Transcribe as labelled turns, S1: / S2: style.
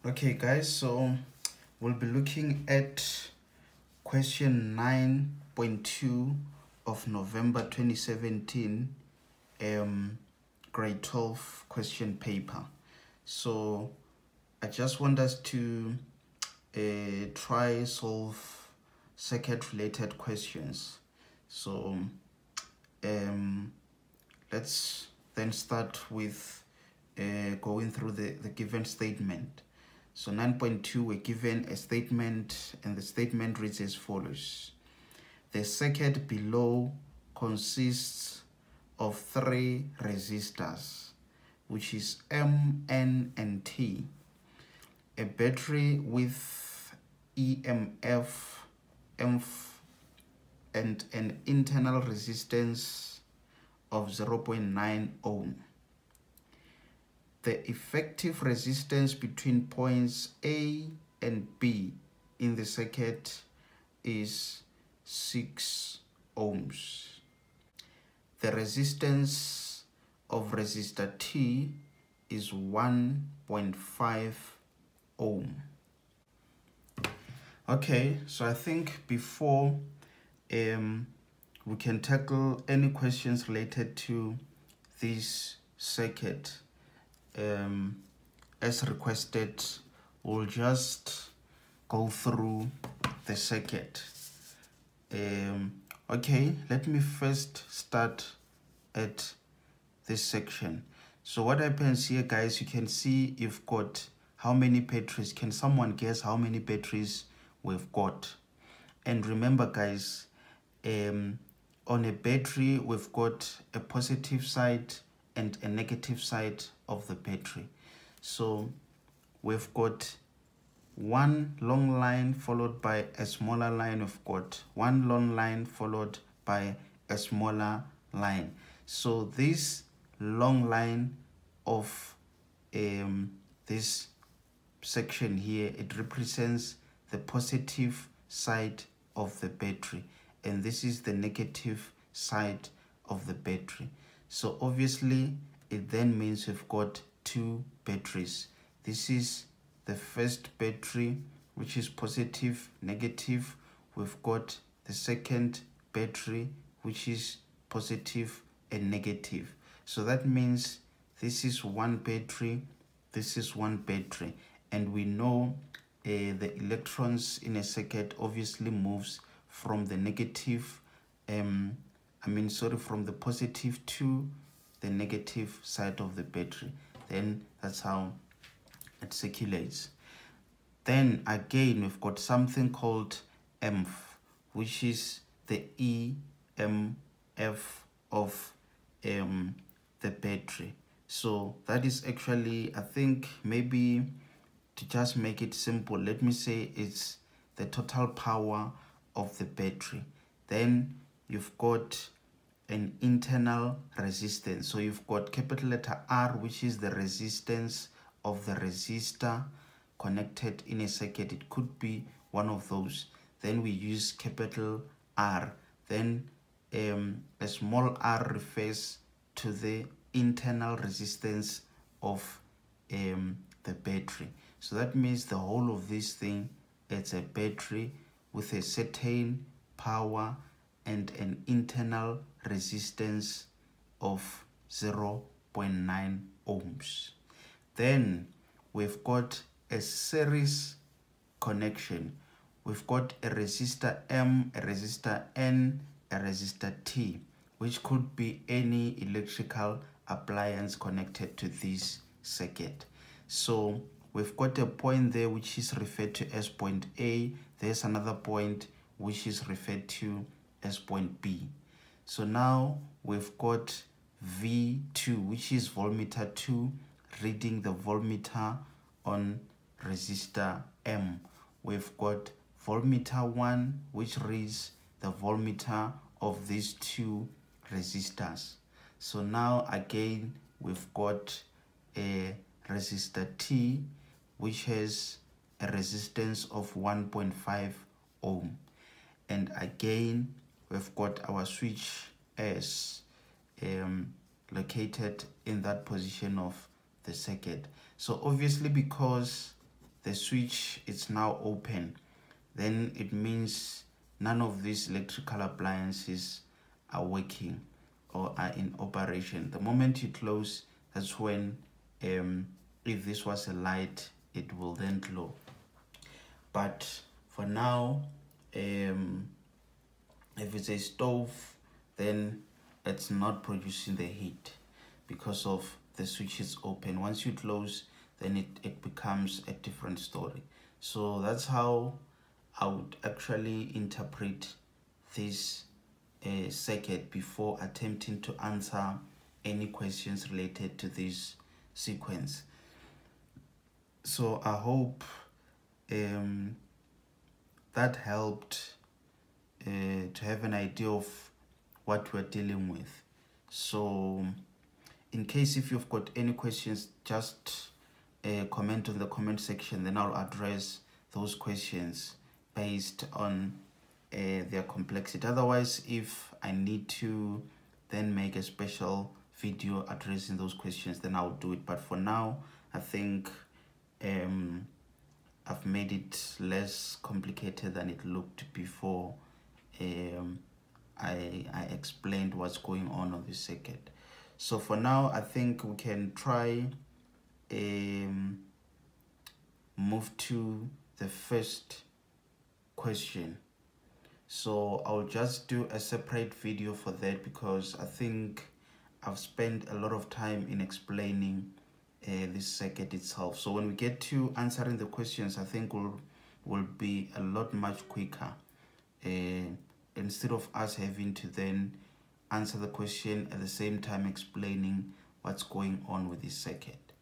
S1: Okay guys, so we'll be looking at question 9.2 of November 2017 grade 12 question paper. So I just want us to try solve circuit related questions. So let's then start with going through the given statement. So 9.2, we're given a statement, and the statement reads as follows. The circuit below consists of 3 resistors, which is M, N, and T, a battery with EMF, and an internal resistance of 0.9 ohm. The effective resistance between points A and B in the circuit is 6 ohms. The resistance of resistor T is 1.5 ohm. Okay, so I think before we can tackle any questions related to this circuit, as requested, we'll just go through the circuit. Okay, let me first start at this section. So what happens here, guys, you can see you've got how many batteries. Can someone guess how many batteries we've got? And remember, guys, on a battery, we've got a positive side and a negative side of the battery. So we've got one long line followed by a smaller line. We've got one long line followed by a smaller line. So this long line of this section here, it represents the positive side of the battery, and this is the negative side of the battery. So obviously it then means we've got 2 batteries. This is the first battery, which is positive, negative. We've got the second battery, which is positive and negative. So that means this is one battery, this is one battery. And we know the electrons in a circuit obviously moves from the negative, from the positive to the negative side of the battery. Then that's how it circulates. Then again, we've got something called EMF, which is the EMF of the battery. So that is actually, I think, maybe to just make it simple, let me say it's the total power of the battery. Then you've got an internal resistance. So you've got capital letter R, which is the resistance of the resistor connected in a circuit. It could be one of those. Then we use capital R. Then a small r refers to the internal resistance of the battery. So that means the whole of this thing, it's a battery with a certain power and an internal resistance of 0.9 ohms. Then we've got a series connection. We've got a resistor M, a resistor N, a resistor T, which could be any electrical appliance connected to this circuit. So we've got a point there which is referred to as point A. There's another point which is referred to as point B. So now we've got V2, which is voltmeter 2, reading the voltmeter on resistor M. We've got voltmeter 1, which reads the voltmeter of these 2 resistors. So now again we've got a resistor T, which has a resistance of 1.5 ohm. And again we've got our switch S located in that position of the circuit. So obviously, because the switch is now open, then it means none of these electrical appliances are working or are in operation. The moment you close, that's when if this was a light, it will then glow. But for now, if it's a stove, then it's not producing the heat because of the switch is open. Once you close, then it becomes a different story. So that's how I would actually interpret this circuit before attempting to answer any questions related to this sequence. So I hope that helped to have an idea of what we're dealing with. So in case if you've got any questions, just comment on the comment section, then I'll address those questions based on their complexity. Otherwise, if I need to then make a special video addressing those questions, then I'll do it. But for now, I think I've made it less complicated than it looked before I explained what's going on this circuit. So for now, I think we can try move to the first question. So I'll just do a separate video for that because I think I've spent a lot of time in explaining this circuit itself. So when we get to answering the questions, I think will be a lot much quicker instead of us having to then answer the question at the same time explaining what's going on with this circuit.